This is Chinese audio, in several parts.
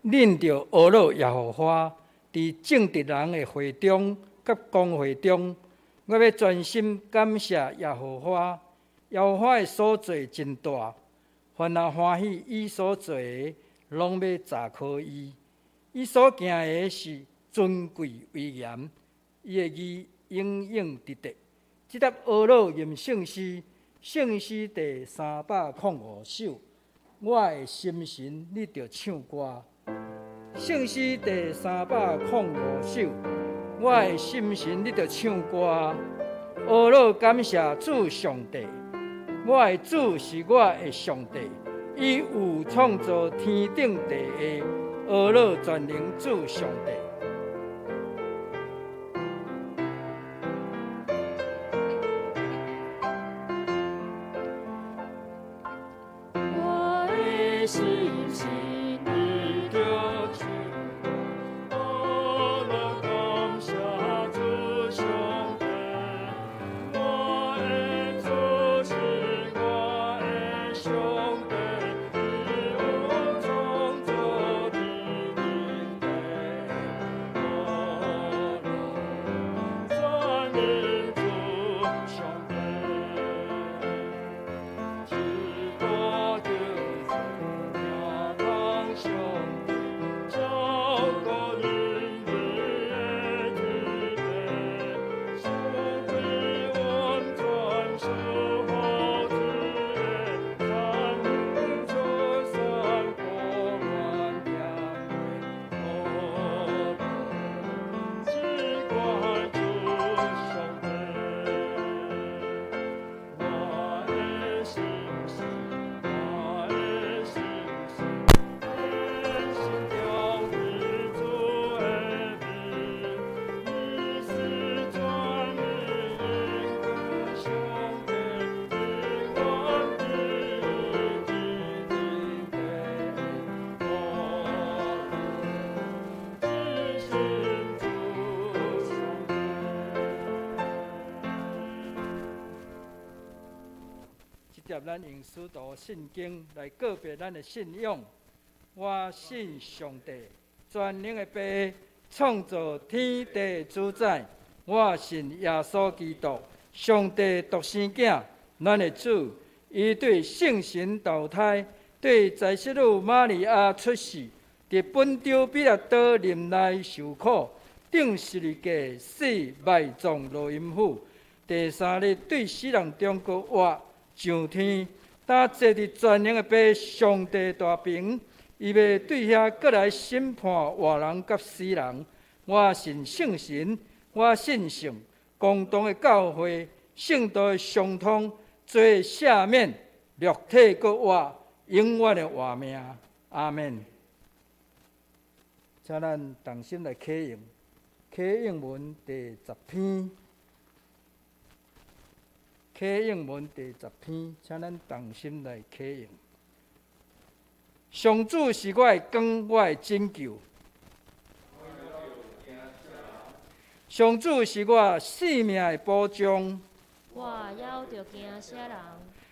恁着学乐耶和华，伫正直人的会中甲公会中，我要专心感谢耶和华。耶和华的所做真大，凡若欢喜伊所做的，拢要查考伊。伊所行的是尊贵威严，伊的义永永直直。即沓学乐吟圣诗，圣诗第305首。我的心神，你着唱歌。圣诗第305首，我的心神，你着唱歌。学乐感谢主上帝，我的主是我的上帝，伊有创造天顶地下，学乐全能主上帝。我的心是你的主，我的感谢主上帝。我的主是我的上帝，伊有创造天顶地，全能主上帝。咱用使徒圣经来告别咱的信仰。我信上帝，全能的爸，创造天地主宰。我信耶稣基督，上帝独生子，咱的主。伊对圣神投胎，对在世女玛利亚出世，伫本丢比拉多林内受苦，顶十字架死，埋葬罗阴府。第3日对死人中国活。上天，当坐伫全能的爸上帝大屏，伊要对遐过来审判活人甲死人。我信圣神，我信圣，共同的教会，圣道的相通，做赦免，肉体搁活，永远的活命。阿门。请咱同心来启应，启应文第10篇。启应文第10篇，请咱同心来启应。上主是我的光，我的拯救。上主是我性命的保障。我还着惊啥人？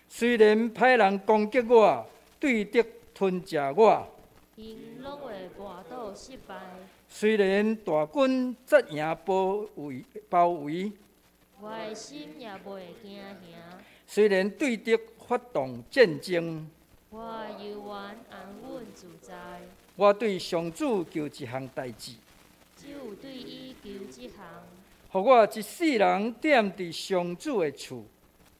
虽然歹人攻击我，对敌吞食我，因拢会跋倒失败。虽然大军扎营包围。我的心也袂惊吓，虽然对敌发动战争，我犹原安稳自在。我对上主求一项代志，只有对伊求一项，互我一世人踮伫上主的厝，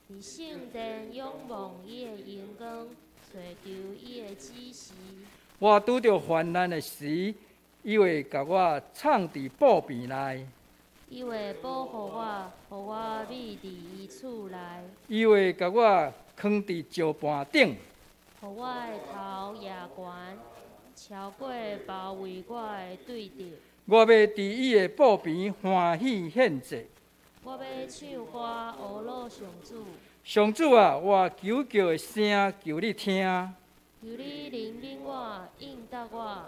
伫圣殿仰望伊的荣光，找求伊的指示。我拄着患难的时，伊会甲我藏伫布边内。伊会保护我，互我秘伫伊厝内。伊会甲我放伫石盘顶，互我的头也悬，超过包围我的对敌。我要伫伊的布边欢喜献祭。我要唱歌学乐上主。上主啊，我求叫的声求你听。求你怜悯我，应答我。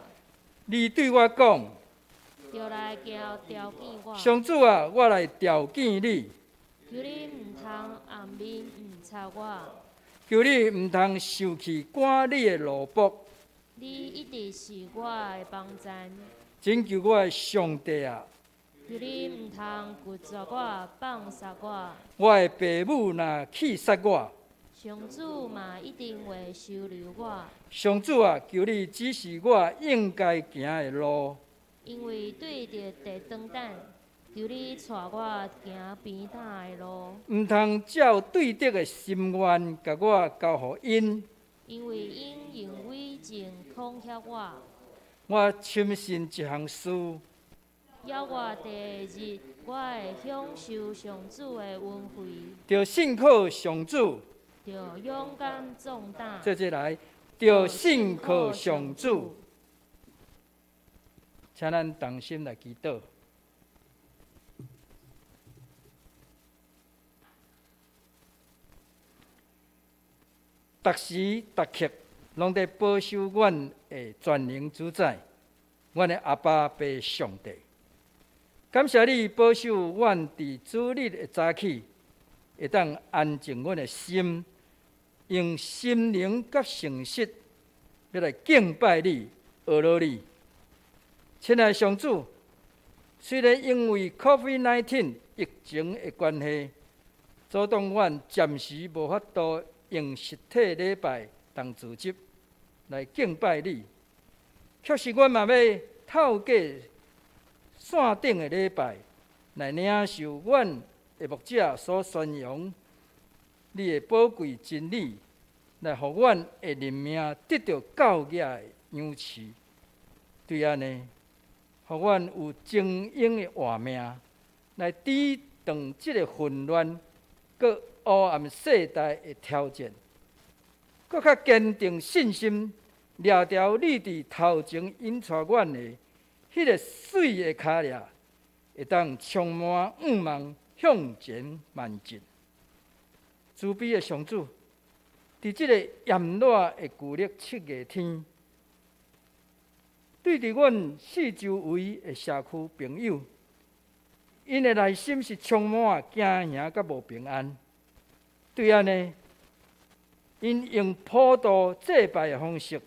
你对我讲。就来交条件我。上主啊，我来条件你。求你毋通暗面误插我。求你毋通受气赶你的奴仆。你一直是我的帮赞。拯救我的上帝啊！求你毋通拒绝我、放杀我。我的父母若气杀我，上主嘛一定会收留我，上主啊，求你指示我应该行的路。因为对着地长等，求你带我行边搭的路。毋通照对得的心愿，甲我交互因。因为因用伪证恐吓我，我深信一项事，要我第日我会享受上主的恩惠，着信靠上主。着勇敢壮胆。做来，着信靠上主。请咱同心来祈祷。逐时逐刻，拢在保守阮的全能主宰，阮的阿爸爸上帝。感谢你保守阮伫主日的早起，会当安静阮的心，用心灵甲诚实要来敬拜你、学罗你。亲爱的上主，虽然因为 COVID-19 疫情的关系，阻挡阮暂时无法度用实体礼拜当组织来敬拜你，却是阮嘛要透过线顶的礼拜来领受阮的牧者所宣扬你的宝贵真理，来互阮的人命得到教育的养持。对安尼，互阮有精英的活命，来抵挡即个混乱、佮黑暗世代的挑战，佮较坚定信心，掠条你伫头前引带阮的迄个水的脚掠，会当充满愿望向前迈进。慈悲的上主，伫即个炎热的旧历7月天，对伫阮四周围的社区朋友，因的内心是充满惊吓甲无平安。对安尼，因用普渡祭拜的方式，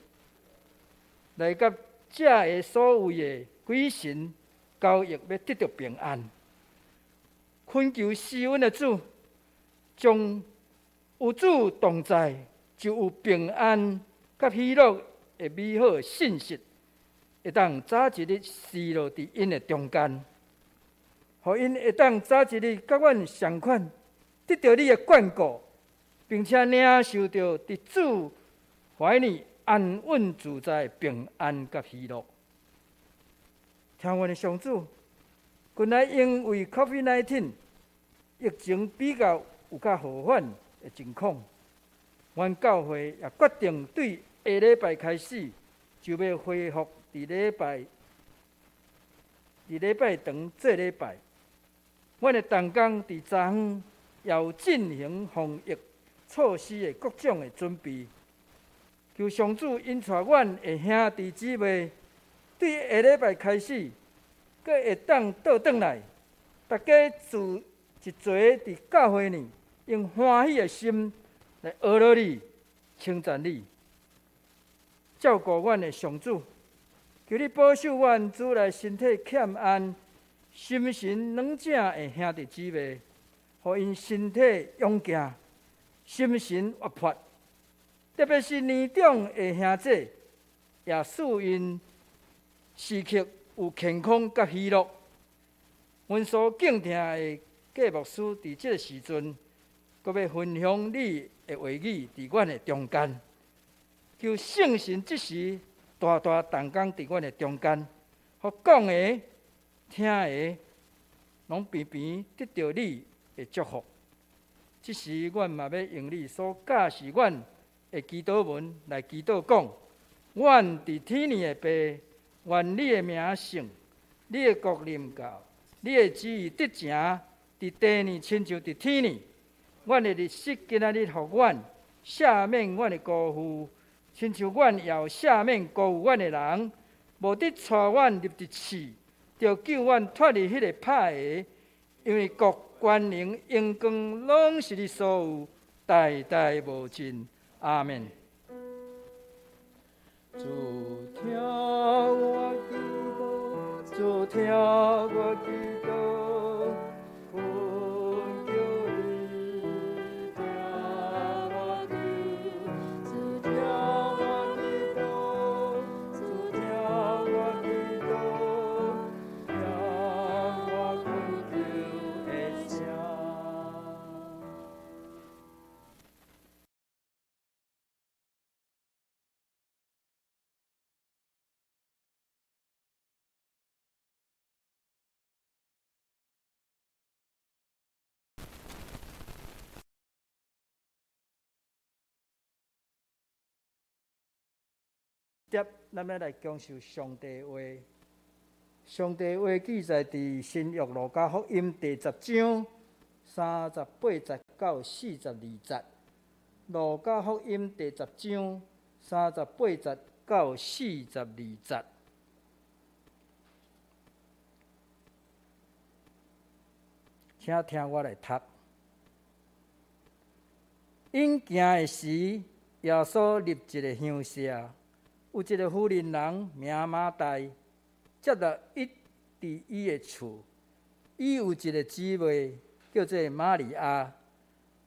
来甲这个所谓的鬼神交易，要得到平安。恳求施恩的主，将有主同在，就有平安甲喜乐的美好的信息，会当早一日示落伫因的中间，互因会当早一日甲阮相款，得到你的眷顾，并且领受到伫主怀里安稳自在、平安甲喜乐。听阮的上主，近来因为 COVID-19 疫情比较有较和缓的情况，阮教会也决定对下礼拜开始就要恢复伫礼拜堂做礼拜。阮的同工伫昨昏也有进行防疫措施的各种的准备。求上主引带阮的兄弟姊妹，对下礼拜开始，佮会当倒转来，大家自一齐伫教会里，用欢喜的心来学罗你、称赞你，照顾阮的上主。求你保守阮主内身体欠安、心神软正的兄弟姊妹，互因身体勇健、心神活泼。特别是年长的兄弟，也使因时刻有健康甲喜乐。阮所敬听的郭牧师，伫即个时阵，阁要分享你的话语伫阮的中间。求圣神即时大大动工伫阮的中间，互讲的、听的，拢平平得到你的祝福。即时，阮嘛要用你所教示阮的祈祷文来祈祷讲：阮伫天里的爸，愿你的名圣，你的国临到，你的旨意得成，伫地里亲像伫天里。阮的日息今仔日互阮赦免阮的辜负，亲像阮也有赦免辜负阮的人，无得带阮入伫刺，着救阮脱离迄个歹的，因为国、权能、荣光，拢是你所有，代代无尽。阿门。主听我祈祷，主听我祈祷，恳求你听我求，主听我祈祷，主听我祈祷，听我恳求的声。接，咱要来讲授上帝话。上帝话记载伫新约路加福音第10章38节到42节。路加福音第10章38节到42节。请听我来读。因行的时，耶稣入一个乡舍。有一个妇人人名马大，接纳伊伫伊的厝。伊有一个姊妹叫做玛利亚，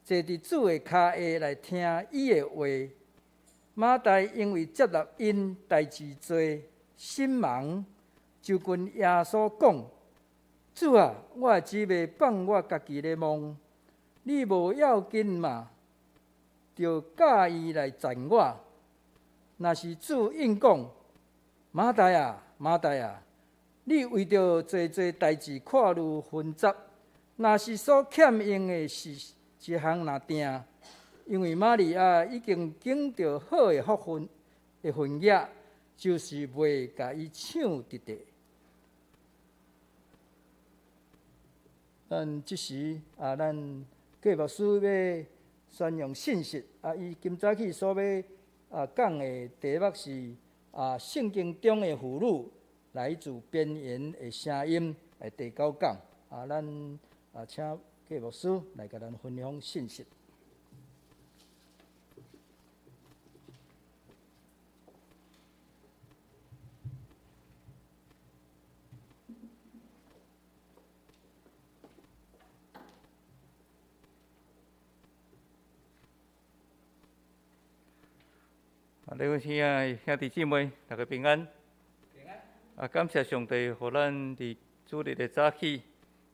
坐伫主的脚下来听伊的话。马大因为接纳因代志多，心忙，就跟耶稣讲：“主啊，我的姊妹放我家己咧梦，你无要紧嘛？就教伊来赞我。”若是主应讲：“马大啊，马大啊，你为着做代志看如纷杂，若是所欠用的是一项若定，因为玛利亚已经经着好的福分的分野，就是袂甲伊抢得的。”咱即时咱郭牧师要宣扬信息伊今早起所要讲的题目是圣经中的妇女来自边缘的声音的第9讲咱请郭牧师来甲咱分享信息。各位亲爱的兄弟姊妹，大家平安。平安。感谢上帝，互咱伫主日的早起，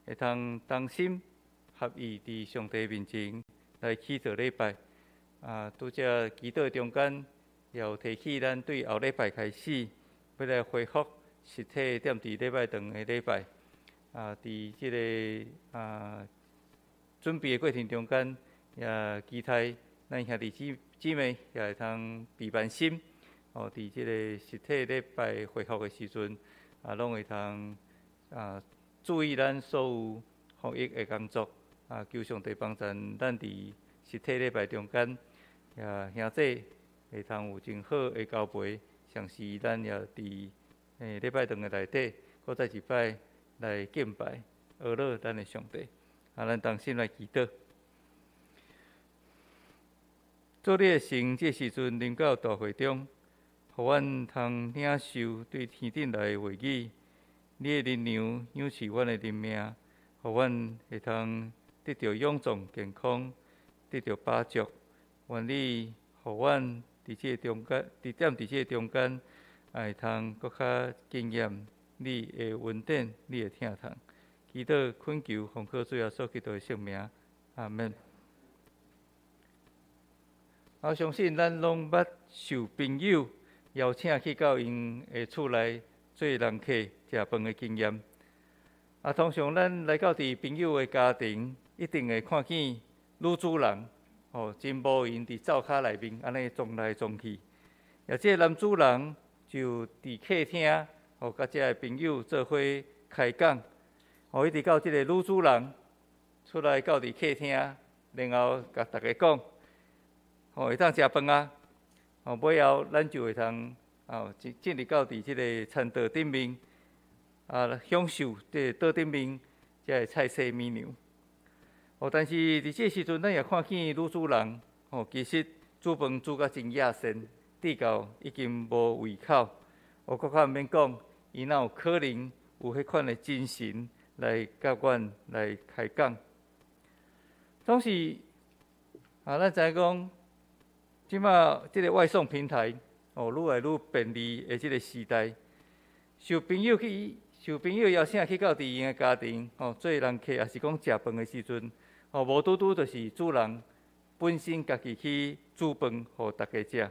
会通同心合意伫上帝面前来祈祷礼拜。拄则祈祷中间，也有提起咱对后礼拜开始，要来恢复实体点伫礼拜堂的礼拜。伫即个准备的过程中间，也期待咱兄弟姊妹也会通备万心，伫即个实体礼拜恢复的时阵，拢会通注意咱所有防疫的工作，求上帝帮助咱伫实体礼拜中间，兄弟会通有真好的交陪，像是咱也伫礼拜堂的内底，搁再一摆来敬拜、讹乐咱的上帝。咱同心来祈祷。做你的神，这时阵临到大会中，互阮通领受对天顶来的话语。你的力量养持阮的灵命，互阮会通得到勇壮健康，得到把助。愿你互阮伫这中间，伫这中间，会通搁较经验你的恩典，你的疼痛。祈祷恳求，奉靠主耶稣基督的圣名，阿门。我相信咱拢捌受朋友邀请去到因的厝内做人客食饭的经验。通常咱来到伫朋友的家庭，一定会看见女主人真无闲伫灶骹内面安尼撞来撞去，也即男主人就伫客厅，甲这个朋友做伙开讲，一直到即个女主人出来到伫客厅，然后甲大家讲。会当食饭啊！尾后咱就会通进入到伫即个餐桌顶面享受即桌顶面即个菜色美牛。但是伫即个时阵，咱也看见女主人其实煮饭煮甲真野善，地教已经无胃口，搁较毋免讲，伊哪有可能有迄款的精神来甲阮来开讲。总是咱知影讲，即马即个外送平台愈来愈便利的即个时代，受朋友邀请去到伫因的家庭做人客，也是讲食饭的时阵，无拄拄就是主人本身家己去煮饭，互大家食。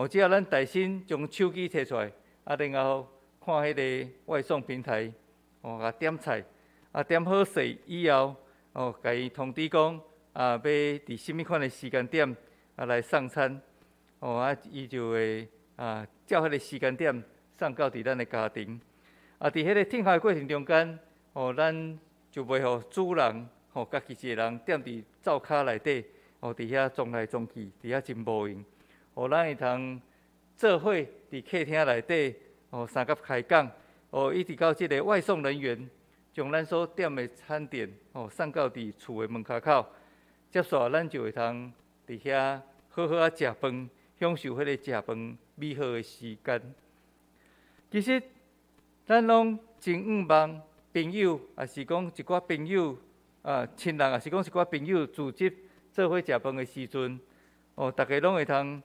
只要咱大心将手机摕出来，然后看迄个外送平台，甲点菜，点好势以后，甲伊通知讲，要伫什物款的时间点来送餐，伊就会照迄个时间点送到伫咱的家庭。伫迄个听候的过程中间，咱就袂互主人家己一个人踮伫灶骹内底，伫遐撞来撞去，伫遐真无用。咱会通做伙伫客厅内底，三甲开讲，一直到即个外送人员将咱所点的餐点，送到伫厝的门骹口，接续咱就会通伫遐好好食饭，享受迄个食饭美好的时间。其实，咱拢真毋望朋友，也是讲一寡朋友亲人，也是讲一寡朋友组织做伙食饭的时阵，大家拢会通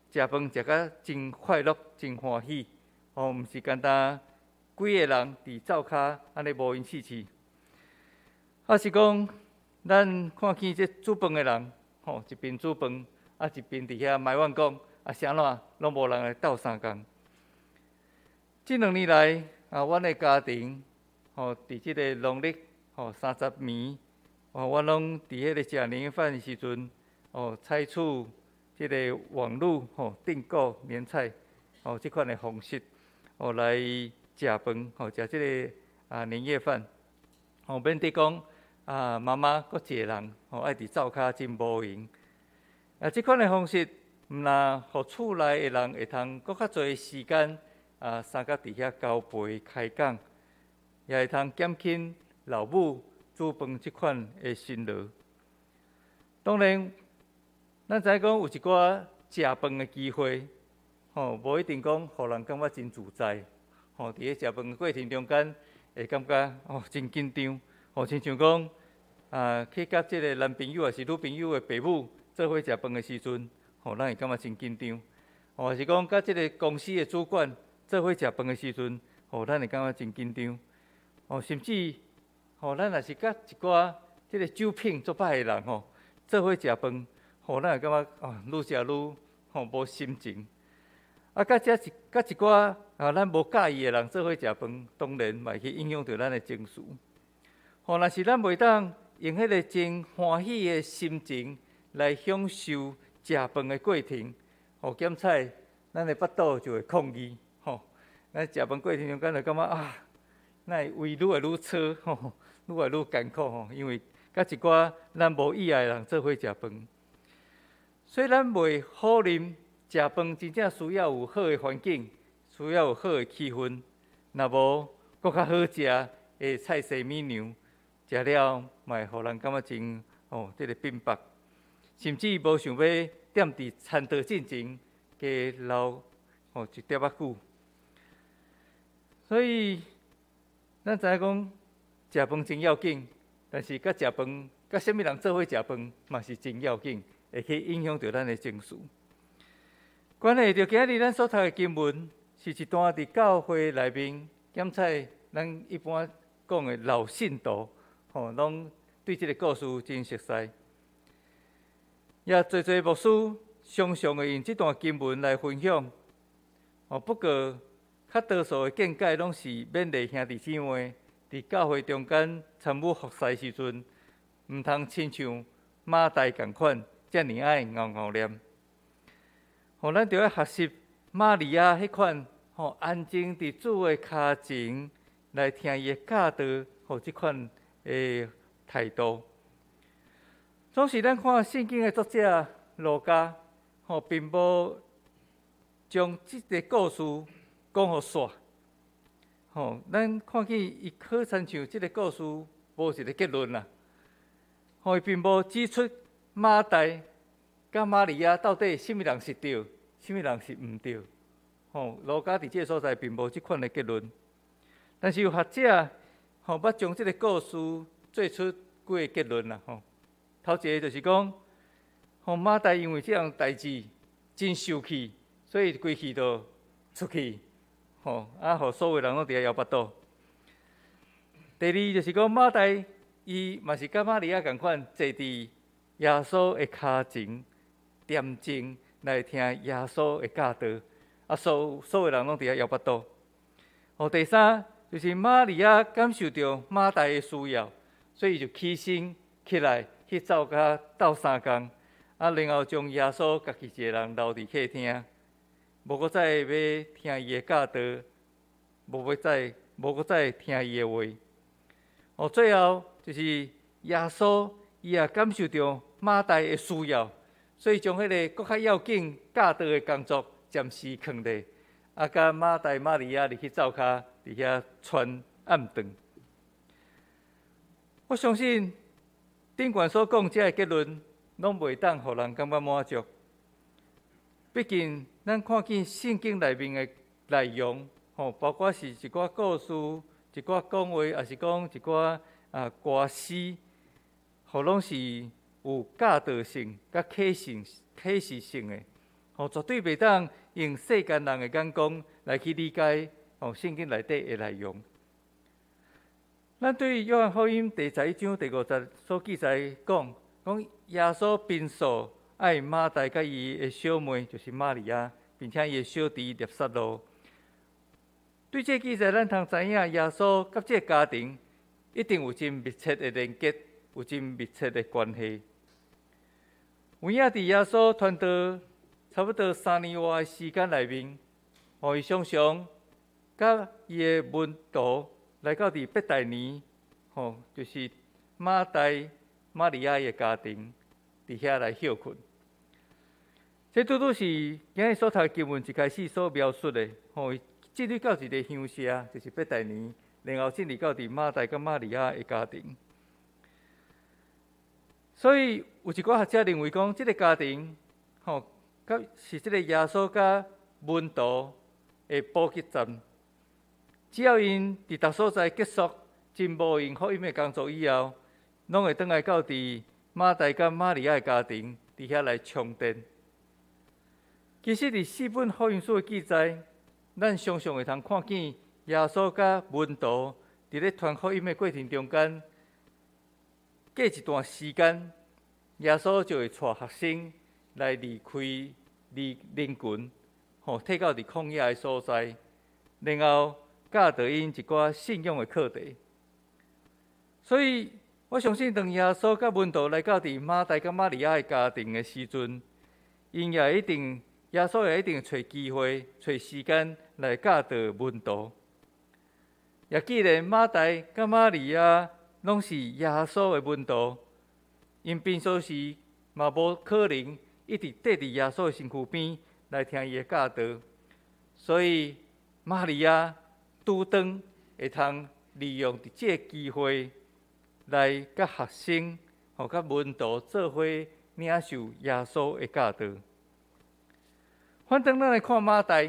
食饭食甲真快乐、真欢喜，毋是简单几个人伫灶骹安尼无烟刺刺。是讲咱看见这煮饭的人，一边煮饭，一边伫遐埋怨讲，啥怎拢无人来斗相共。这2年来，阮的家庭，伫即个农历30暝，阮拢伫迄个食年夜饭的时阵，采取即个网络订购年菜，即款的方式，来食饭，食即个年夜饭，免得讲妈妈搁一个人，爱伫灶骹真无闲。即款的方式，毋但互厝内的人会通搁较侪时间，三甲伫遐交陪开讲，也会通减轻老母煮饭即款的辛劳。当然，咱知影讲有一寡食饭的机会，无一定讲互人感觉真自在。伫咧食饭的过程中间，会感觉真紧张。亲像讲去甲即个男朋友也是女朋友的爸母做伙食饭的时阵，咱会感觉真紧张。也是讲甲即个公司的主管做伙食饭的时阵，咱会感觉真紧张。甚至咱也是甲一寡即个酒品作歹的人做伙食饭。咱会感觉愈食愈无心情。甲一寡咱无介意的人做伙食饭，当然嘛会去影响到咱的情绪。若是咱袂当用迄个真欢喜的心情来享受食饭的过程，减菜咱的腹肚就会抗议。咱食饭过程中间就感觉咱的胃愈来愈粗，愈来愈艰苦因为甲一寡咱无意爱的人做伙食饭。虽然袂否认食饭真正需要有好的环境，需要有好的气氛，若无搁较好食的菜色美牛，食了嘛会互人感觉真即个变白，甚至无想要踮伫餐桌进前加留一点仔久。所以咱知影讲食饭真要紧，但是甲食饭甲什么人做伙食饭嘛是真要紧。会去影响到咱的情绪。关系到今日咱所读的经文，是一段伫教会内面检采咱一般讲的老信徒，拢对这个故事真熟悉。也侪牧师常常会用这段经文来分享。不过，较多数的见解拢是勉励兄弟姊妹伫教会中间参与服侍时阵，毋通亲像马大共款。遮尔爱熬熬念，咱就要学习玛利亚迄款安静伫主的脚前来听伊的教导，即款的态度。总是咱看圣经的作者路加，并无将即个故事讲互煞。咱看见伊好亲像即个故事无一个结论啦。伊并无指出马大甲玛利亚到底什么人是对，什么人是毋对。路加伫即个所在并无即款的结论，但是有学者捌将即个故事做出几个结论啦。头一个就是讲，马大因为即样代志真受气，所以规气就出去，互所有人拢伫遐摇巴肚。第二就是讲，马大伊嘛是甲玛利亚共款，坐伫耶稣的骹前，恬静来听耶稣的教导，所有人拢伫遐摇巴肚。第三就是玛利亚感受到马大的需要，所以就起身起来去走甲斗3工，然后将耶稣家己一个人留伫客厅，无搁再要听伊的教导，无搁再听伊的话。最后就是耶稣伊也感受到马大的需要，所以将迄个搁较要紧教导的工作暂时放下，甲马大、玛利亚入去灶骹，伫遐传暗顿。我相信顶悬所讲这个结论，拢袂当互人感觉满足。毕竟咱看见圣经内面的内容，包括是一寡故事、一寡讲话，也是讲一寡歌诗，拢是有教导性、甲启示性的，绝对袂当用世间人的眼光来去理解圣经内底的内容。咱对约翰福音第11章第50所记载讲耶稣并数爱马大甲伊的小妹，就是玛利亚，并且伊的小弟拿撒路。对这记载，咱通知影耶稣甲这个家庭一定有真密切的连结，有真密切的关系。有影伫耶稣传道差不多3年外的时间内面，伊常常甲伊的门徒来到伫伯大尼，就是马大、玛利亚的家庭，伫遐来休困。这拄拄是今日所读经文一开始所描述的，进入到一个乡舍，就是伯大尼，然后进入到伫马大甲玛利亚的家庭。所以有一寡学者认为讲，这个家庭，是这个耶稣甲门徒的补给站。只要因伫逐所在结束真无用福音的工作以后，拢会转来到伫马大甲玛利亚的家庭，伫遐来充电。其实伫4本福音书的记载，咱常常会通看见耶稣甲门徒伫咧传福音的过程中间，过一段时间，耶稣就会带学生来离开人群，退到伫旷野的所在，然后教导因一寡信仰的课题。所以我相信，当耶稣甲门徒来到伫马大甲玛利亚的家庭的时阵，耶稣也一定找机会、找时间来教导门徒。也既然马大甲玛利亚拢是耶稣的门徒，因平常时嘛无可能一直缀伫耶稣的身躯边来听伊的教导，所以玛利亚拄当会通利用伫这个机会来甲学生、甲门徒做伙领受耶稣的教导。反正咱来看马大，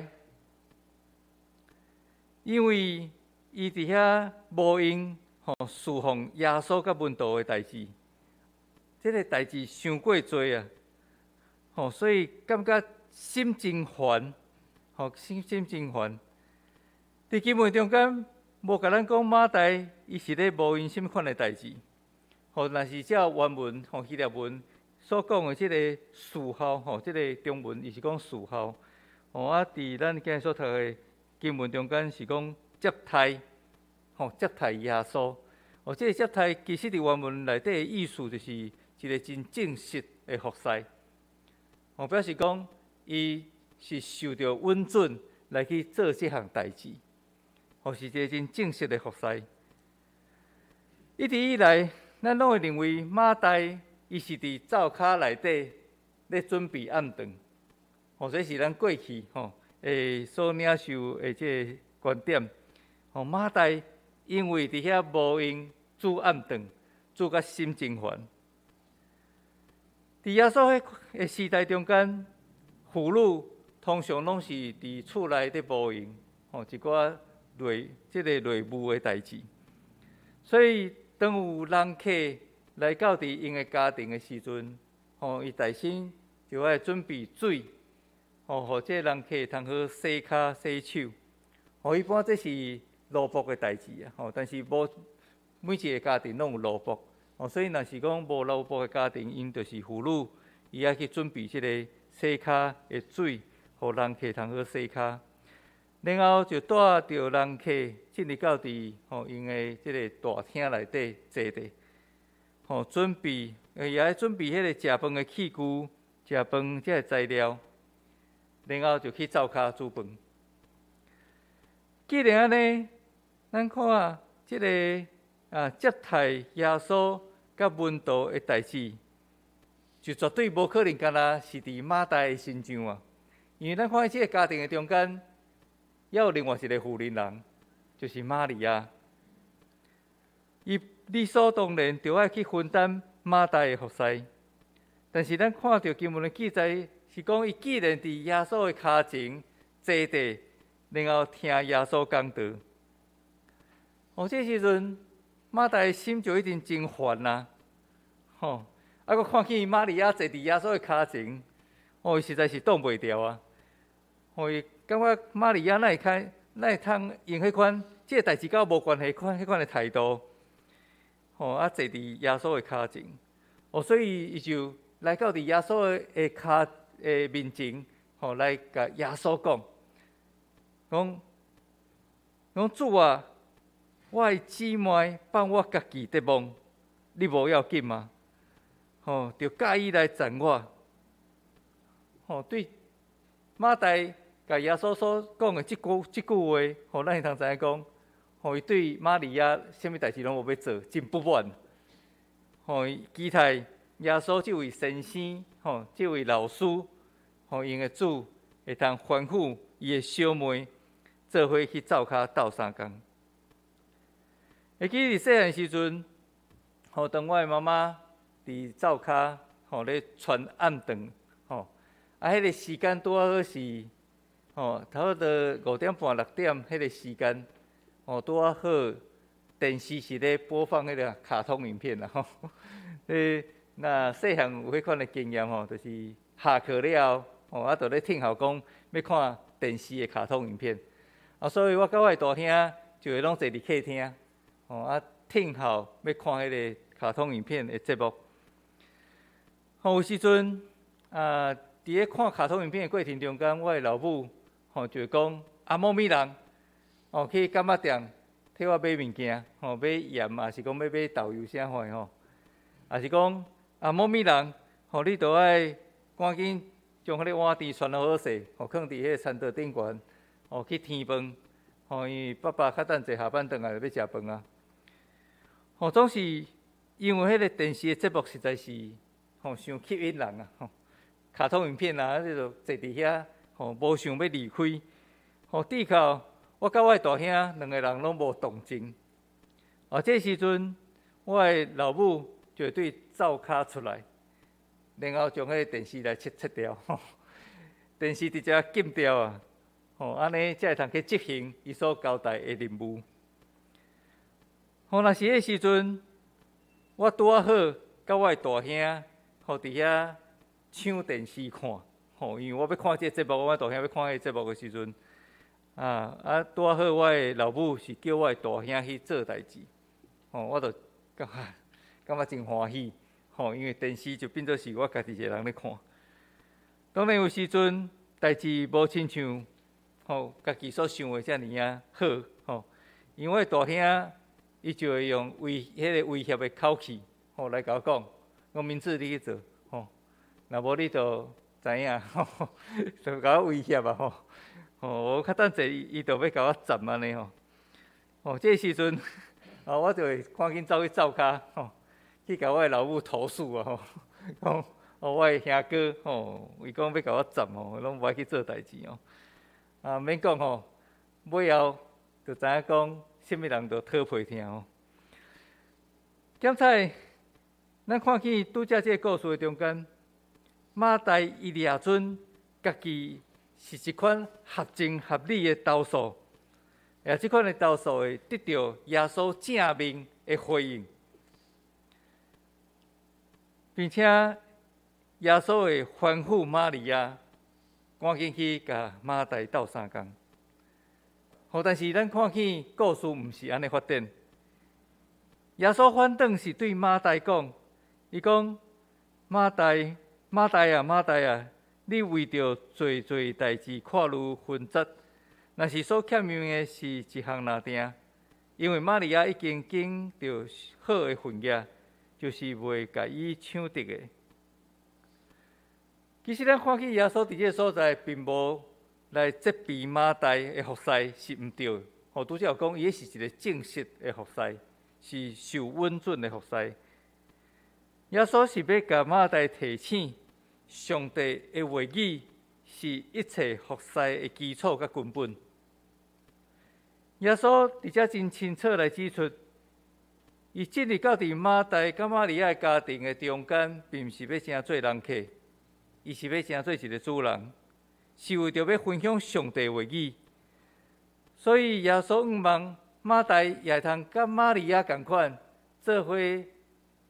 因为伊伫遐无用侍奉耶稣甲门徒的代志，这个代志伤过多啊，所以感觉心真烦，心真烦。伫经文中间无甲咱讲马大伊是咧无用什么款的代志，若是照原文希腊文所讲的这个事后，这个中文伊是讲事后，伫咱今日所读的经文中间是讲接待，接待耶稣。这个接待其实伫原文内底的意思就是一个真正式的服侍，表示讲伊是受到允准来去做这项代志，是一个真正式的服侍。一直以来，咱拢会认为马大伊是伫灶骹内底咧准备暗顿，这是咱过去所领受的这个观点。马大因为伫遐无用煮暗顿，煮甲心真烦。伫耶稣的时代中间，妇女通常拢是伫厝内伫无用，一寡即个内务的代志。所以当有人客来到伫因的家庭的时阵，伊大先就爱准备水，互这人客通好洗骹洗手。一般这是罗卜的代志啊，但是无每一个家庭拢有罗卜，所以若是讲无罗卜的家庭，因就是妇女，伊爱去准备即个洗骹的水，互人客通好洗骹。然后就带着人客进入到伫因的即个大厅内底坐地，准备也爱准备迄个食饭的器具、食饭即个材料，然后就去灶骹煮饭。既然安尼，咱看即个接待耶稣甲门徒的代志，就绝对无可能干那是伫马大的身上啊。因为咱看即个家庭的中间，也有另外一个妇人人，就是玛利亚。伊理所当然就爱去分担马大的服侍，但是咱看到经文的记载是讲，伊既然伫耶稣的脚前坐地，然后听耶稣讲道。这时阵马大的心就一定真烦啦，佫看见玛利亚坐伫耶稣的脚前，伊实在是挡袂牢啊。伊感觉玛利亚哪会通用迄款即个代志甲无关系迄款的态度，坐伫耶稣的脚前，所以伊就来到伫耶稣的脚的面前，来甲耶稣讲主啊，我的姊妹放我家己伫梦，你无要紧吗？就介意来赞我。对马大甲耶稣所讲的即句话，咱会通知影讲，伊对玛利亚啥物代志拢无要做，真不满。伊期待耶稣即位先生，即位老师，因的主会通吩咐伊的小妹，做伙去灶骹斗相共。会记伫细汉时阵，当我的妈妈伫灶骹咧传暗顿，迄个时间拄好是差不多5点半6点迄个时间，拄好电视是咧播放迄个卡通影片啦，那细汉有迄款的经验就是下课了后，就咧听候讲要看电视的卡通影片，所以我甲我的大兄就会拢坐伫客厅，听候要看迄个卡通影片的节目。有时阵伫咧看卡通影片的过程中间，我的老母就会讲某咪人去柑仔店替我买物件，买盐，也是讲要买豆油啥货也是讲某咪人你着爱赶紧将迄个碗碟穿好势，放伫迄个餐桌顶悬，去添饭，因为爸爸较等者下班转来就要食饭啊。总是因为迄个电视的节目实在是伤吸引人啊，卡通影片啊，你就坐伫遐。无想要离开，抵靠我甲我的大兄两个人拢无动静。这时阵，我的老母就会对灶骹出来，然后将迄个电视来切掉，电视直接禁掉啊！安尼才会通去执行伊所交代的任务。若是迄时阵，我拄好甲我的大兄伫遐抢电视看。因为我要看这个节目，我大兄要看迄个节目的时阵，拄好我的老母是叫我的大兄去做代志，我就感觉真欢喜，因为电视就变做是我家己一个人咧看。当然有时阵代志无亲像家己所想的遮尔好，因为我的大兄伊就会用迄个威胁的口气来甲我讲明子你去做，若无你就。知影就甲我威胁啊我较等者伊就要甲我斩安尼这时阵我就会赶紧走去灶骹去甲我的老母投诉讲我的兄哥伊讲要甲我斩拢无爱去做代志免讲尾后就知影讲啥物人就讨皮听检采咱看见拄则即个故事的中间。马大伊掠准家己是一款合情合理的投诉，也即款的投诉会得到耶稣正面的回应，并且耶稣会吩咐玛利亚赶紧去甲马大斗相共。但是咱看见故事毋是安尼发展。耶稣反倒是对马大讲，伊讲马大啊，你为着做代志看如混杂，若是所欠命的是一项拿定，因为玛利亚已经拣着好的份额，就是袂甲伊抢得的。其实咱看见耶稣伫这个所在，并无来责备马大的服侍是毋对。拄则有讲，伊是一个正式的服侍，是受稳准的服侍。耶稣是要甲马大提醒，上帝的话语是一切服侍的基础甲根本。耶稣伫遮真清楚来指出，伊进入到伫马大甲玛利亚家庭的中间，并毋是要成做人客，伊是要成做一个主人，是为着要分享上帝的话语。所以耶稣毋望马大也会通甲玛利亚同款，做伙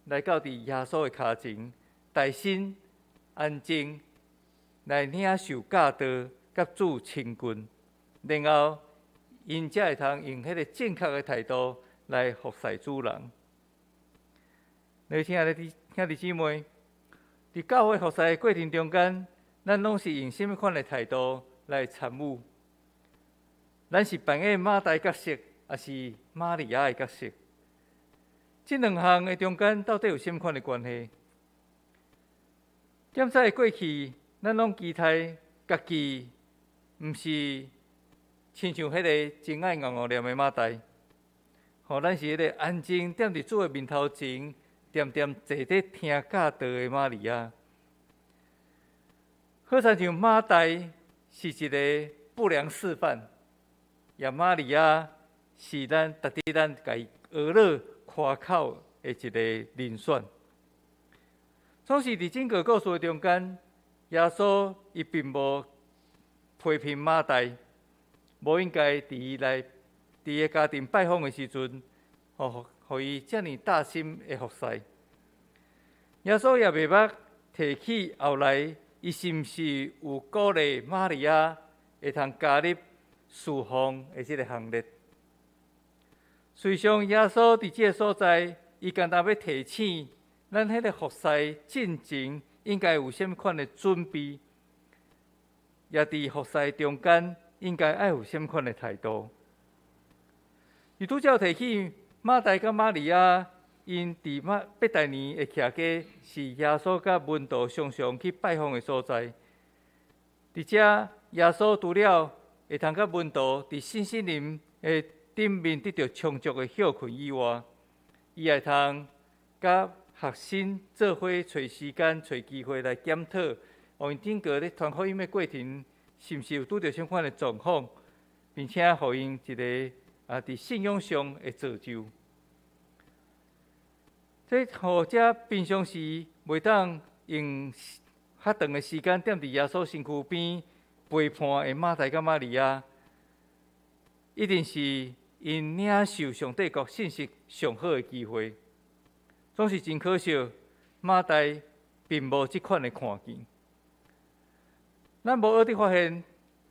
来到伫耶稣的脚前，耐心安静来领受教导，甲主亲近，然后因才会通用迄个正确的态度来服侍主人。亲爱的兄弟姊妹，伫教会服侍的过程中间，咱拢是用什么款的态度来参与？咱是扮演马大角色，还是玛利亚的角色？这两项的中间到底有什么款的关系？点在过去，咱拢期待家己毋是亲像迄个真爱硬念的马大，咱是迄个安静踮伫主的面头前，点点坐伫听教导的玛利亚。好像马大是一个不良示范，也玛利亚是咱值得咱家学乐夸口的一个人选。总是伫整个故事中间，耶稣伊并无批评马大，无应该伫伊个家庭拜访的时阵，互伊遮尔大心的服侍。耶稣也袂捌提起后来，伊是毋是有鼓励玛利亚会通加入侍奉的即个行列。随上耶稣伫即个所在，伊简单要提醒咱迄个服侍进前应该有甚物款的准备，也伫服侍中间应该爱有甚物款的态度。伊拄则提起马大甲玛利亚，因伫伯大尼的徛家是耶稣甲门徒常常去拜访的所在。伫遮，耶稣除了会通甲门徒伫信心灵的顶面得到充足的休困以外，伊也通甲学生做伙找时间、找机会来检讨，因整个咧传福音的过程，是毋是有拄到什款的状况，并且互因一个伫信仰上的造就。这互遮平常时袂当用较长的时间踮伫耶稣身躯边陪伴的马大甲玛利亚，一定是因领受上帝国信息上好的机会。总是真可惜，马大并无即款的看见。咱无学得发现，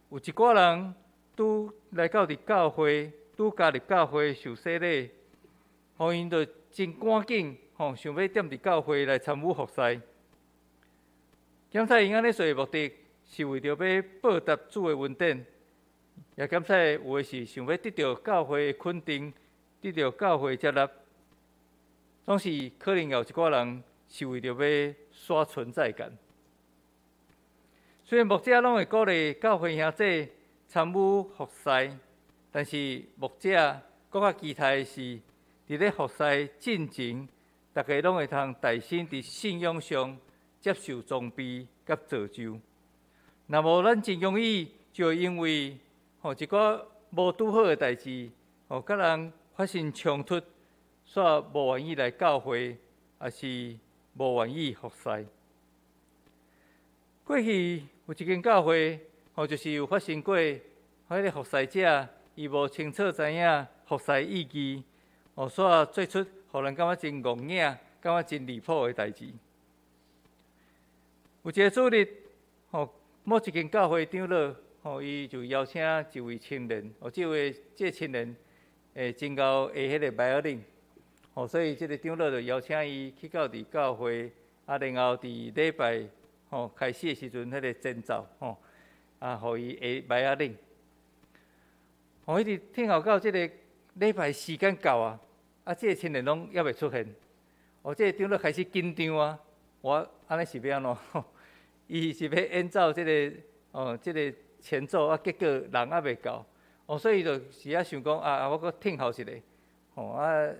有一寡人拄来到伫教会，拄加入教会受洗礼，互因就真赶紧想要踮伫教会来参与服侍。检测因安尼做的目的，是为着要报答主的恩典，也检测有的是想要得到教会的肯定，得到教会的接纳。总是可能有一寡人是为着要刷存在感。虽然牧者拢会鼓励教会兄弟参与服侍，但是牧者更较期待的是伫咧服侍进前，大家拢会通耐心伫信仰上接受装备甲造就。若无咱真容易就会因为一寡无拄好的代志，甲人发生冲突。煞无愿意来教会，也是无愿意服侍。过去有一间教会，就是有发生过，迄个服侍者伊无清楚知影服侍意义，所做出互人感觉真戆硬、感觉真离谱的代志。有一个主日，某一间教会长老，伊就邀请一位青年，这位青年真够会迄个白尔领，所以这个长老就邀请伊去到伫教会，然后伫礼拜开始的时阵，迄个征召，互伊会白尔领。一直听候到这个礼拜时间到啊，这个青年拢还袂出现，这个长老开始紧张啊，我安尼是要安怎？伊是要演奏这个这个前奏啊，结果人还袂到，所以就是想讲我搁听候一下，伫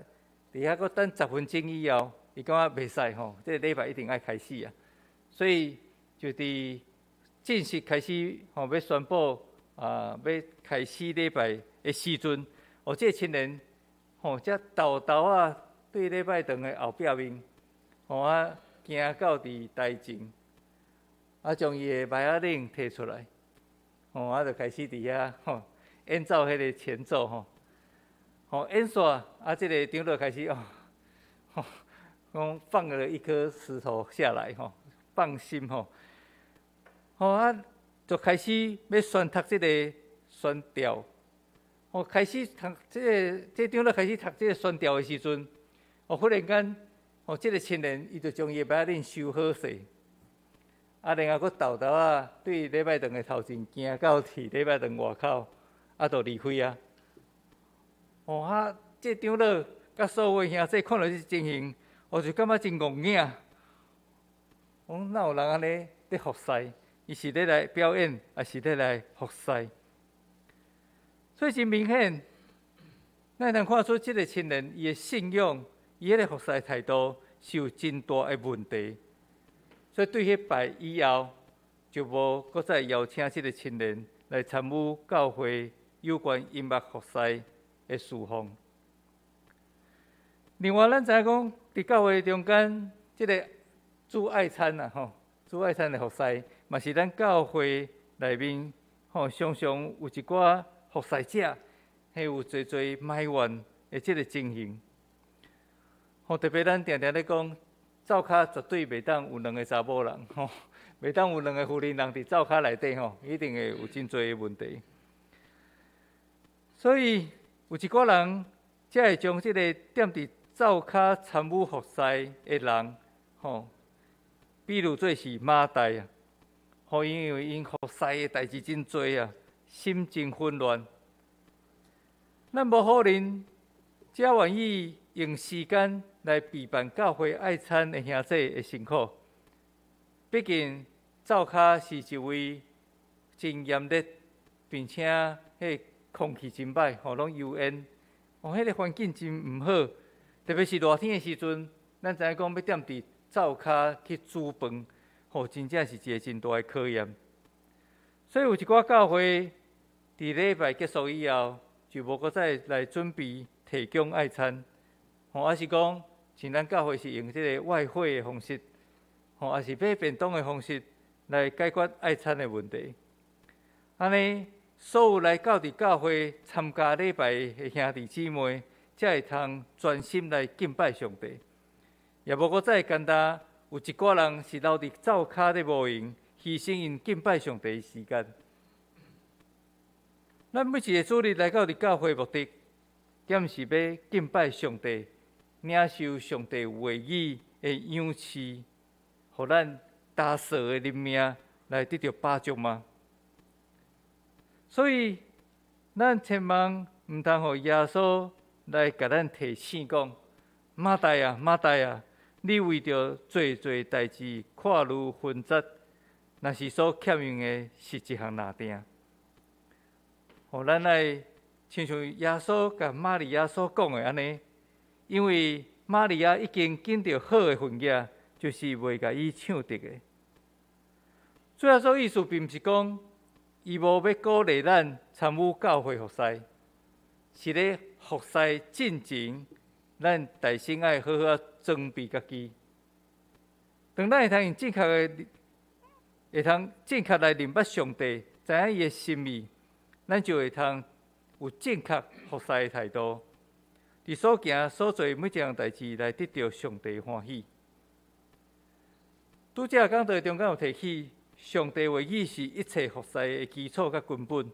遐搁等10分钟以后，伊感觉袂使这个礼拜一定爱开始啊，所以就伫正式开始要宣布要开始礼拜的时阵，这个青年才豆对礼拜堂的后壁面，行到伫台前。将伊的麦仔领摕出来，就开始伫遐演奏迄个前奏演煞这个长老开始讲放了一颗石头下来放心就开始要宣读这个宣调，开始读这长老开始读这个宣调的时阵，忽然间这个青年伊就将伊的麦仔领收好势。然后佫对礼拜堂的头前行到伫礼拜堂外口，就离开啊。这长老甲所有兄弟看到这情形，就感觉真戆硬。哪有人安尼咧服侍？伊是咧来表演，还是咧来服侍？所以真明显，咱能看出这个青年伊的信仰，伊迄个服侍态度是有真大的问题。所以对迄摆以后，就无搁再邀请这个青年来参与教会有关音乐服侍的事奉。另外，咱知影讲，伫教会中间，这个主爱餐主爱餐的服侍，嘛是咱教会内面常常有一寡服侍者，还有侪埋怨的这个情形。特别咱常常咧讲。灶骹绝对袂当有2个查某人，袂当有2个妇人人伫灶骹内底一定会有真侪问题。所以有一寡人才会将这个踮伫灶骹参与服侍的人，比如做是马代因为因服侍的代志真多心真混乱。咱无可能只愿意用时间来陪伴教会爱餐的兄弟的辛苦。毕竟灶骹是一位真炎热，并且迄空气真歹，拢油烟，迄个环境真毋好。特别是热天的时阵，咱知影讲要踮伫灶骹去煮饭，真正是一个真大的考验。所以有一寡教会伫礼拜结束以后，就无搁再来准备提供爱餐，还是讲像咱教会是用这个外汇的方式，还是买便当的方式来解决爱餐的问题。安尼，所有来到伫教会参加礼拜的兄弟姊妹，才会通专心来敬拜上帝，也无搁再简单有一寡人是留伫灶骹咧无用，牺牲因敬拜上帝的时间。咱每一个主日来到伫教会目的，点是要敬拜上帝，领受上帝话语的养赐，互咱大赦的灵命来得到帮助吗？所以，咱千万毋通互耶稣来甲咱提醒讲：马代啊，马代啊，你为着做代志跨如分杂，若是所欠用的是一项拿定。互咱来亲像耶稣甲玛利亚所讲的安尼，因为玛利亚已经拣着好的婚约，就是袂甲伊抢得的。主要说意思并毋是讲伊无要鼓励咱参与教会服侍，是咧服侍进前，咱大心爱好好装备家己。当咱会通用正确来明白上帝知影伊的心意，咱就会通有正确服侍的态度，伫所行所做每一样代志来得到上帝欢喜。拄则讲道中间有提起，上帝话语是一切服侍的基础甲根本。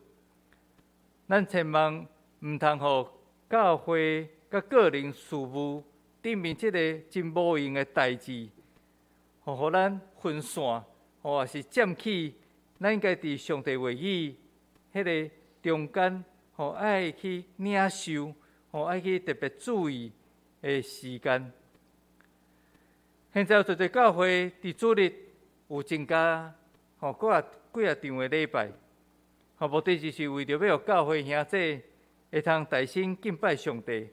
咱千万毋通互教会甲个人事务顶面即个真无用的代志，互咱分散，或是占去咱应该伫上帝话语迄个中间，爱去领受，爱去特别注意的时间。现在有一个教会伫主日有增加几啊场的礼拜，目的就是为着要互教会兄弟会通大心敬拜上帝，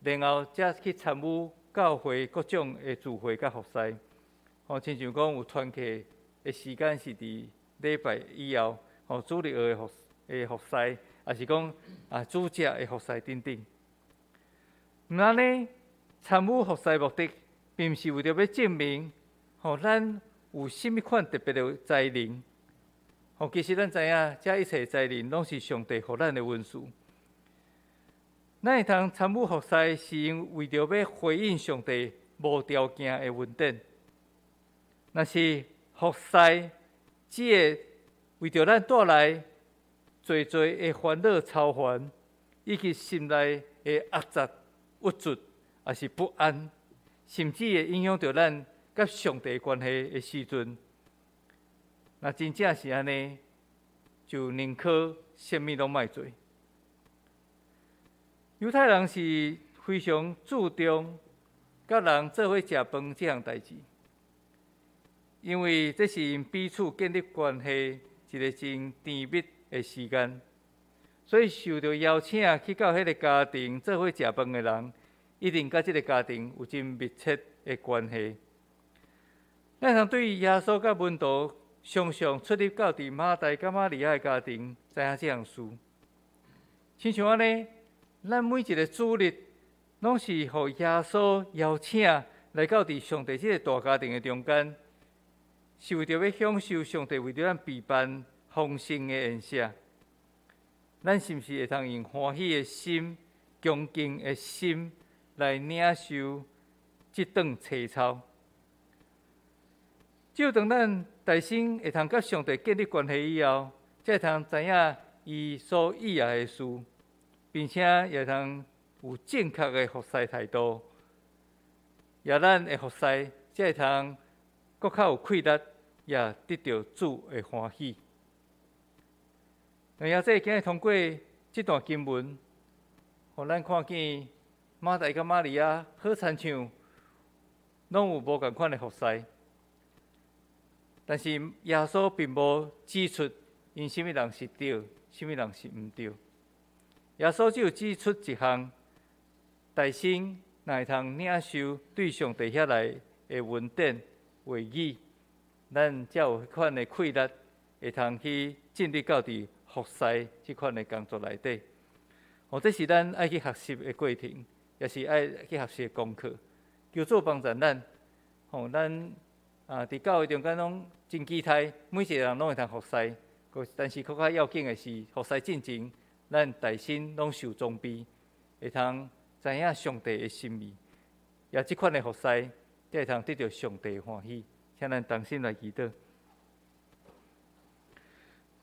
然后才去参与教会各种的聚会甲服侍。亲像讲有团契的时间是伫礼拜以后，主日的服侍，也是讲主日的服侍等等。毋然呢，参与服侍目的，并毋是为着要证明，咱有甚物款特别的才能。其实咱知影，这一切才能拢是上帝予咱的恩赐。咱会通参与服侍，是因为着要回应上帝无条件的恩典。若是服侍，只会为着咱带来侪的烦恼、操烦，以及心内的压杂、郁卒，也是不安，甚至会影响到咱甲上帝关系的时阵，若真正是安尼，就宁可啥物拢莫做。犹太人是非常注重甲人做伙食饭这项代志，因为这是因彼此建立关系一个真甜蜜的时间，所以受到邀请去到迄个家庭做伙食饭的人，一定甲这个家庭有真密切的关系。咱通对耶稣甲门徒常常出入到伫马大甲玛利亚的家庭，知影这项事。亲像安尼，咱每一个主日，拢是互耶稣邀请来到伫上帝这个大家庭的中间，是为着要享受上帝为着咱备办丰盛的宴席。咱是毋是会通用欢喜的心、恭敬的心来领受这顿青草？只有当咱大心会通甲上帝建立关系以后，才会通知影伊所意爱的事，并且也通有正确的服侍态度，也咱的服侍才会通搁较有气力，也得到主的欢喜。也即今日通过这段经文，互咱看见马大甲玛利亚好亲像，拢有无共款的服侍。但是耶稣并无指出因什么人是对，什么人是毋对。耶稣只有指出一项，大心若会通领受对上帝遐来的恩典话语，咱才有迄款的气力，会通去进入到伫服侍即款的工作内底。这是咱爱去学习的过程，也是爱去学习的功课。求主帮助咱，咱伫教会中间拢真期待，每一个人拢会通服侍。但是更较要紧的是，服侍进前，咱大心拢受装备，会通知影上帝的心意。也即款的服侍，才会通得到上帝欢喜。请咱同心来祈祷。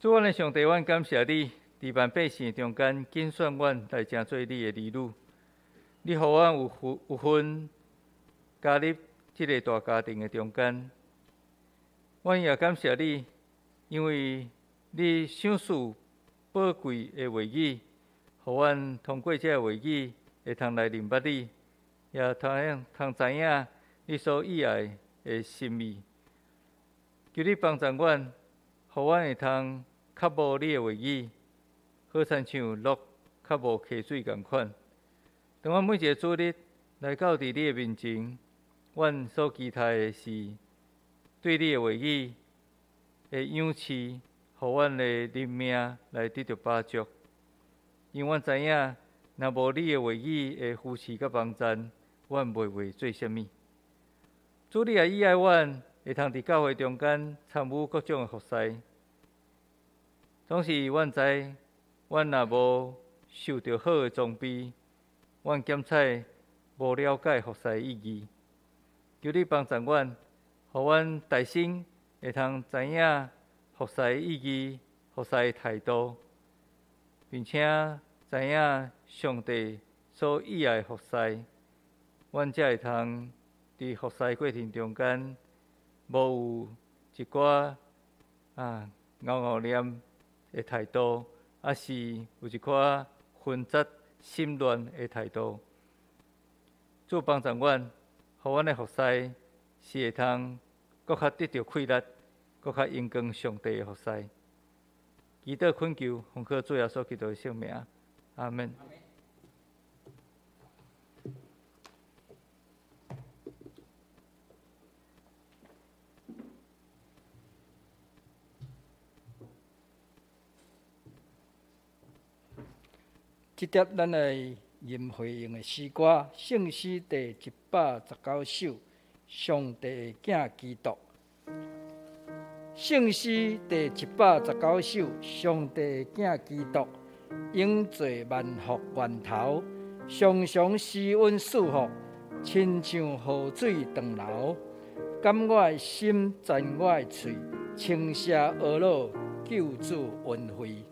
主，阮的上帝，阮感谢你，伫万百姓中间拣选阮来成做你的儿女。你互阮有份加入即个大家庭的中间。阮也感谢你，因为你赏赐宝贵的话语，互阮通过这话语，会通来明白你，也通知影你所意爱的心意。求你帮助阮，互阮会通较无你的话语，好亲像鹿较无溪水共款。当阮每一个主日来到伫你的面前，阮所期待的是对你的话语的仰视，互阮的人命来得到帮助。因阮知影，若无你的话语的扶持甲帮助，阮袂会做啥物。主，你也意爱阮会通伫教会中间参与各种的服侍。总是阮知，阮若无受到好的装备，阮检测无了解服侍意义。求你帮助阮，互阮大心会通知影服侍意义、服侍的态度，并且知影上帝所喜爱的服侍，阮才会通伫服侍过程中间，无有一寡拗念的态度，还是有一寡纷杂心乱的态度。主帮助阮，互阮的服侍是会通搁较得到快乐，搁较荣光上帝的服侍。祈祷恳求，奉靠主耶稣基督的圣名，阿门。即碟咱来吟会用的诗歌，圣诗第119首，上帝的囝基督。圣诗第119首，上帝的囝基督，永做万福源头，常常施恩赐福，亲像雨水长流。感我的心，赞我的喙，称谢俄罗救主恩惠。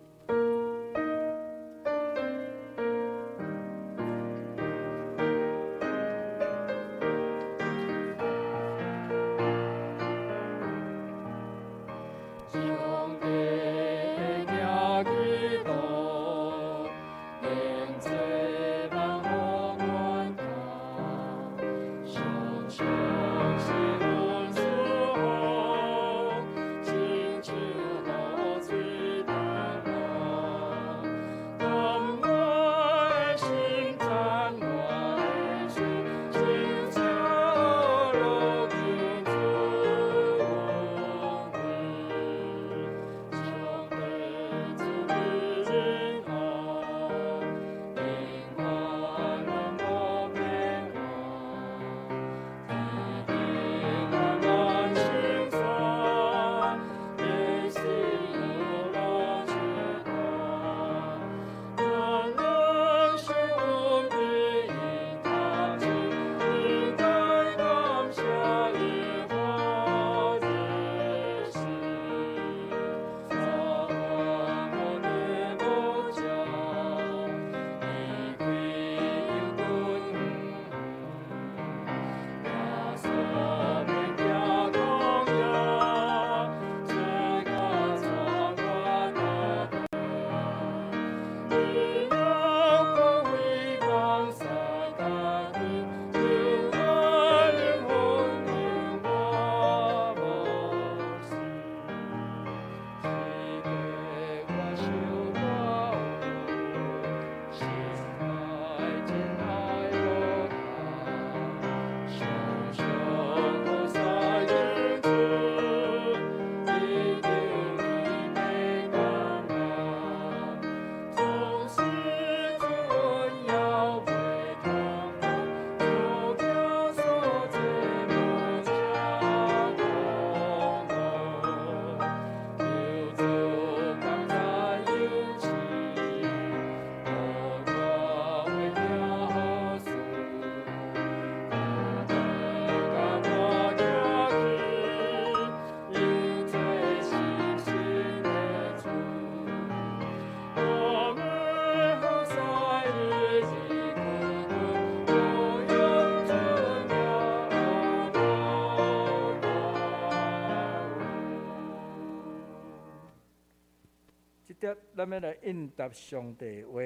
咱要来应答上帝话，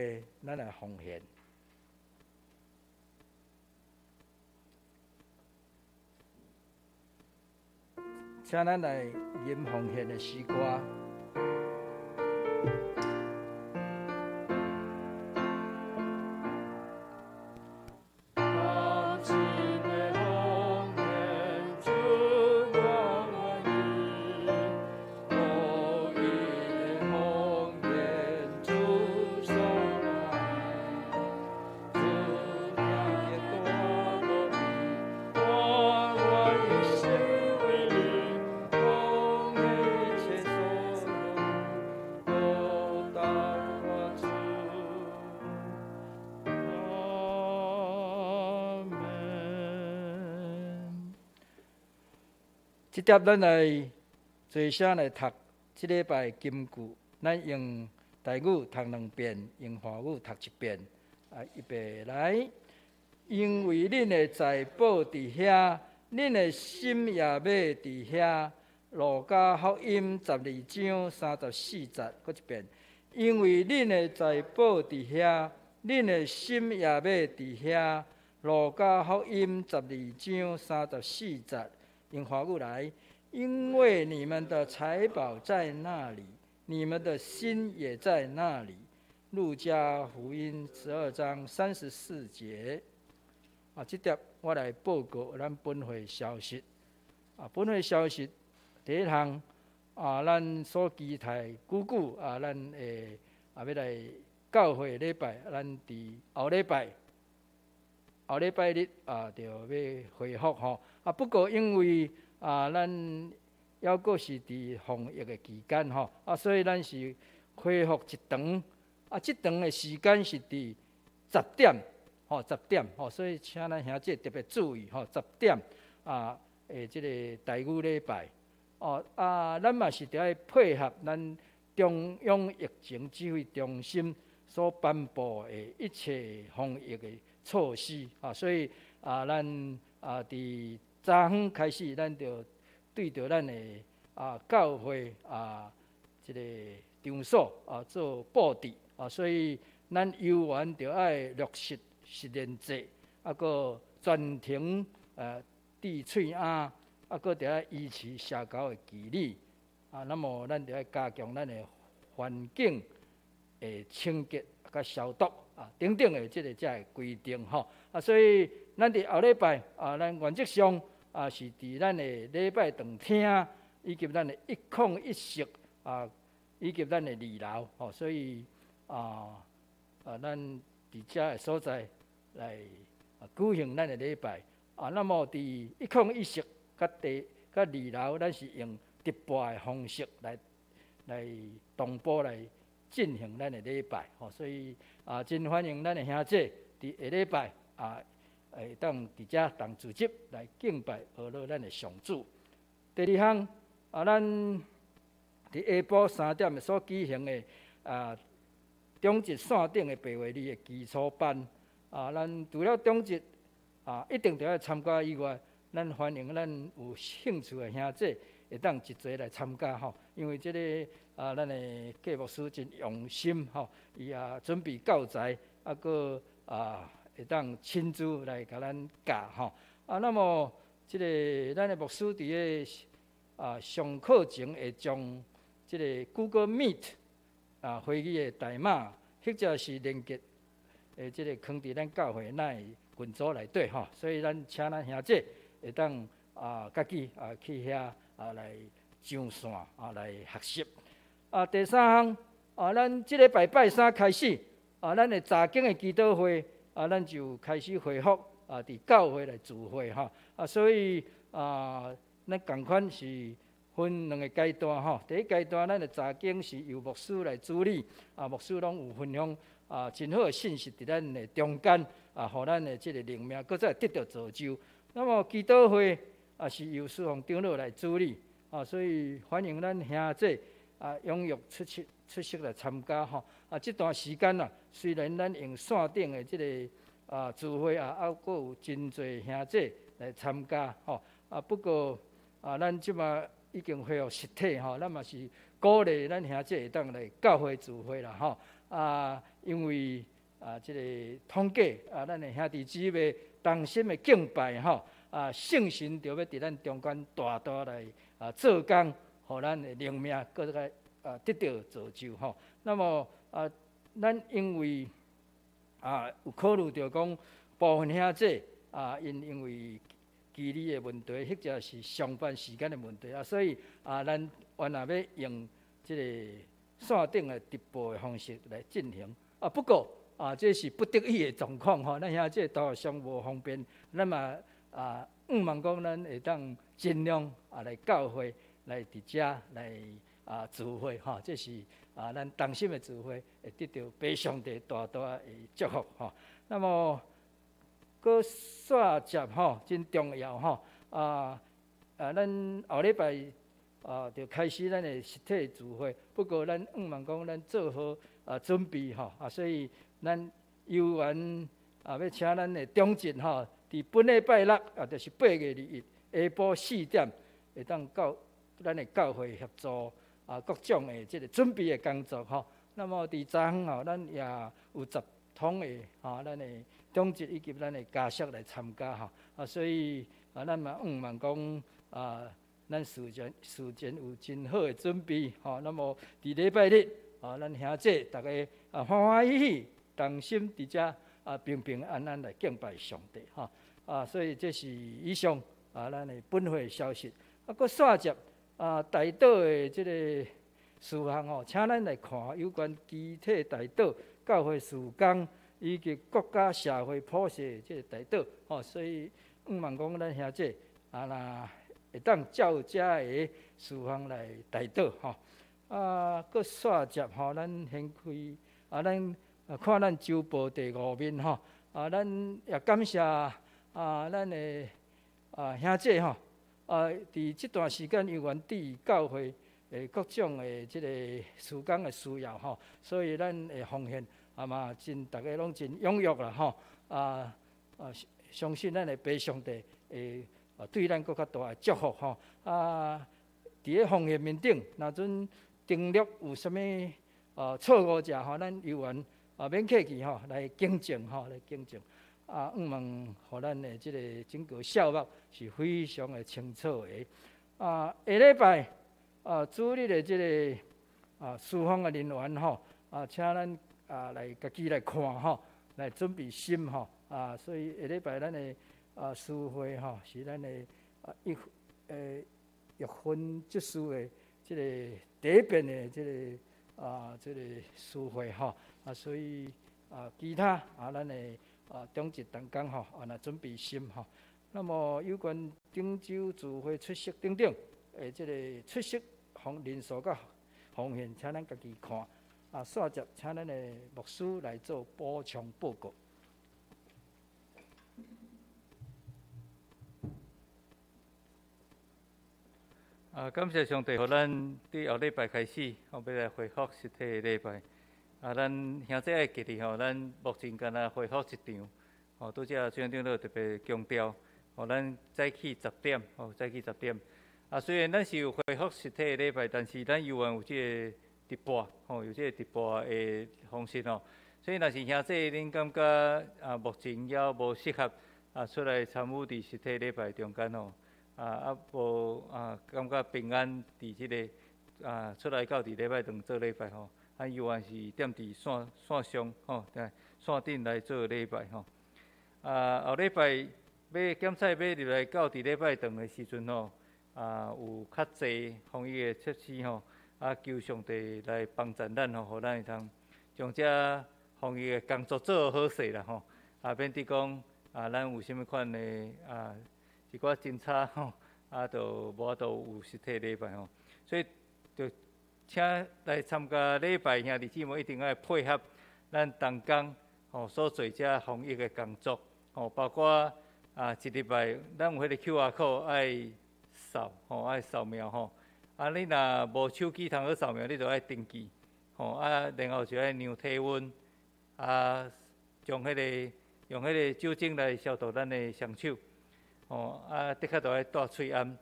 咱来奉献。请咱来吟奉献的诗歌。即点咱来做声来读即礼拜金句，咱用台语读2遍，用华语读1遍。预备来，因为恁的财宝伫遐，恁的心也要伫遐。路加福音12章34节，搁一遍。因为恁的财宝伫遐，恁的心也要伫遐。路加福音12章34节，用华语来。因为你们的财宝在那里，你们的心也在那里。路加福音12章34节。这点我来报告咱本会消息。本会消息第一项，咱所期待久久咱会要来教会礼拜，咱伫后礼拜日就要恢复吼。不过因为咱还阁是伫防疫的期间吼，所以咱是恢复一长。这长的时间是伫10点，10点所以请咱兄弟特别注意10点即个台语礼拜咱嘛是着爱配合咱中央疫情指挥中心所颁布的一切防疫的措施所以咱伫早昏开始，咱着对着咱的教会即个场所做布置所以咱游园着爱落实实验制，搁全程滴喙压，搁着爱依持社交的纪律那么咱着爱加强咱的环境的清洁甲消毒等等的即个才会规定所以咱伫后礼拜咱原则上是伫咱的礼拜堂厅以及咱的101室以及咱的2楼所以咱伫遮的所在来举行咱的礼拜那么伫101室甲2楼，咱是用直播的方式来同步来进行咱的礼拜所以真欢迎咱的兄弟伫下礼拜会当伫遮同组织来敬拜呵乐咱的上主。第2项咱伫下晡3点所举行的中职线顶的白话字的基础班咱除了中职一定着要参加以外，咱欢迎咱有兴趣的兄弟会当一齐来参加因为这个咱的季牧师真用心伊准备教材搁会当亲自来甲咱教那么这个咱的牧师伫个上课前会将这个 Google Meet 会议的代码，或者是连接这个放伫咱教会内群组内底所以咱请咱兄弟会当家己去遐来上线来学习第3项咱即礼拜拜3开始咱的早经的祈祷会咱就开始恢复伫教会来聚会所以咱共款是分2个阶段第一阶段咱的早经是由牧师来主理牧师拢有分享真好的信息伫咱的中间互咱的即个灵命搁再得到造就。那么祈祷会是由师父长老来主理所以欢迎咱兄弟踊跃出席来参加这段时间虽然咱用线顶的即个聚会还阁有真侪兄弟来参加不过咱即马已经恢复实体咱嘛是鼓励咱兄弟会当来教会聚会啦因为即个统计咱的兄弟姊妹同心的敬拜圣神就要伫咱中间大大来做工，互咱的灵命搁再得到造就那么咱因为有考虑到讲部分兄弟因为距离的问题，或者是上班时间的问题所以咱原来要用即个线顶的直播的方式来进行不过这是不得已的状况咱兄弟都上无方便，咱嘛望讲咱会当尽量来教会来伫遮来聚会这是咱同心的聚会会得到被上帝大大的祝福那么搁煞接真重要咱后礼拜就开始咱的实体聚会，不过咱望讲咱做好准备吼，所以咱游园要请咱的中职吼，伫本礼拜六就是8月21日下晡4点，会当到咱的教会协助各种的即个准备的工作吼。那么伫昨昏吼，咱也有10通的咱的中职以及咱的家属来参加吼，所以咱嘛望讲咱事前有真好的准备吼。那么伫礼拜日咱兄弟大家欢欢喜喜，同心伫遮平平安安来敬拜上帝吼。所以这是以上咱的本会消息。佫续接台岛的即个事项吼，请咱来看有关基体台岛教会事工以及国家社会普世的即个台岛吼。所以望讲咱兄弟若会当照遮个事项来台岛吼。佫续接吼，咱先开咱看咱周报第5面吼。咱也感谢咱的兄弟吼，伫即段时间有缘伫教会各种的即个事工的需要吼，所以咱的奉献嘛真大家拢真踊跃啦吼。相信咱的爸上帝会对咱更较大的祝福吼。伫个奉献面顶，若阵订立有啥物错误者吼，咱有缘免客气吼，来更正吼，来更正。望互咱的即个整个效目是非常的清楚的。下礼拜主日的即个侍奉的人员吼，请咱来家己来看吼，来准备心吼。所以下礼拜咱的诗会吼，是咱的玉芬结束的即个第一遍的即个诗会吼。所以其他咱的中职同工吼，来准备心吼。那么有关顶周聚会出席等等，即个出席人数甲奉献，请咱家己看。续接请咱的牧师来做补充报告。感谢上帝，互咱伫后礼拜开始，要来恢复实体的礼拜。咱兄弟爱记哩吼，咱目前敢若恢复一场，拄则宣长老特别强调，咱早起10点，早起10点。虽然咱是有恢复实体的礼拜，但是咱犹原有即个直播，有即个直播的方式吼。所以若是兄弟恁感觉目前还无适合出来参与伫实体礼拜中间吼，无感觉平安伫即个出来到伫礼拜堂做礼拜吼。犹原是踮伫线上吼，线顶来做礼拜吼。后礼拜要检测要入来到伫礼拜堂的时阵吼，有较侪防疫的措施吼，求上帝来帮助咱吼，互咱会通将这防疫的工作做好势啦吼。免得讲咱有啥物款的一寡侦查吼，就无法度有实体礼拜吼，所以就。请来参加礼拜兄弟姊妹一定要配合咱同工所做这防疫的工作包括一礼拜咱有迄个 QR code 爱扫爱扫描你若无手机通好扫描，你就爱登记然后就爱量体温将迄个用迄个酒精来消毒咱的双手的确就爱戴喙安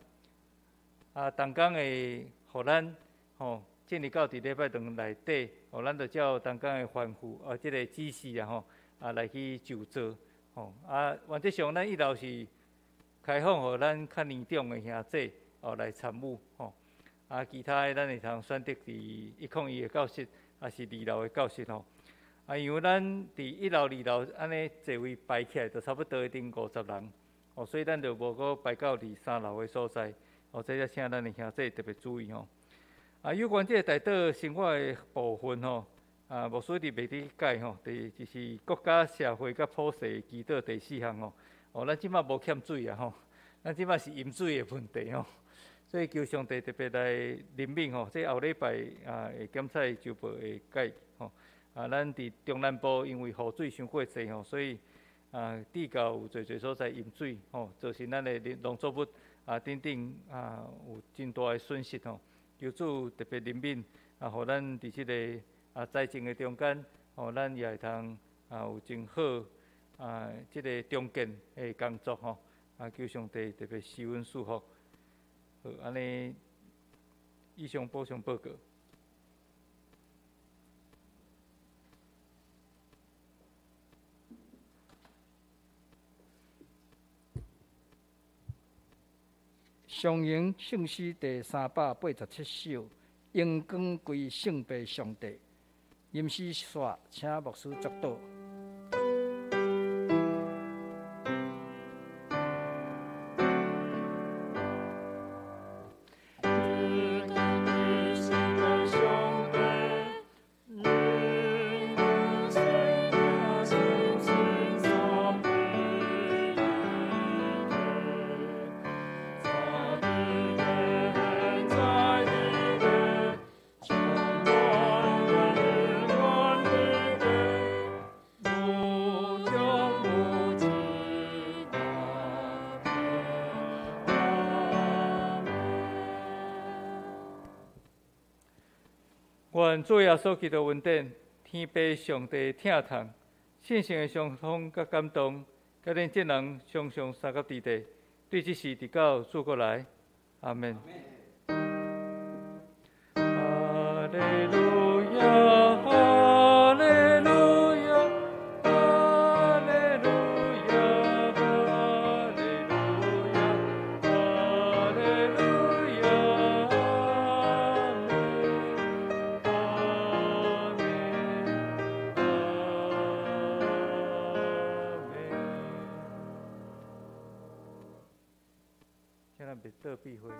同工会互咱进入到伫礼拜堂内底，咱就照同工的吩咐即个指示来去就做原则上咱一路是开放互咱较年长的兄弟来参与其他的咱会通选择伫101的教室，还是2楼的教室因为咱伫1楼、2楼安尼座位排起来，就差不多一定50人所以咱就无搁排到伫3楼的所在这才请咱的兄弟特别注意有关这个台岛生活的部分牧师伫袂伫解就是国家社会甲普世祈祷第4项咱即马无欠水咱即马是饮水的问题所以求上帝特别来怜悯这后礼拜会检测周报会解咱伫中南部因为雨水伤过济所以地沟有侪所在淹水，造成咱的农作物等等有真大的损失吼。求主特别怜悯互咱伫即个灾情的中间，咱也会通有真好即个中建的工作吼。求上帝特别施恩赐福。好，安尼以上补充报告。上迎圣诗第387首，荣光归圣父上帝。吟诗煞，请牧师作导。愿主耶稣基督恩典，天父上帝疼痛，圣性的相通甲感动，甲恁这人常常三甲伫地，对这事直到主过来，阿门。哈利路亚，哈利路亚，哈利路亚，哈利路亚，哈利路亚，阿门，阿门。请咱别倒闭会。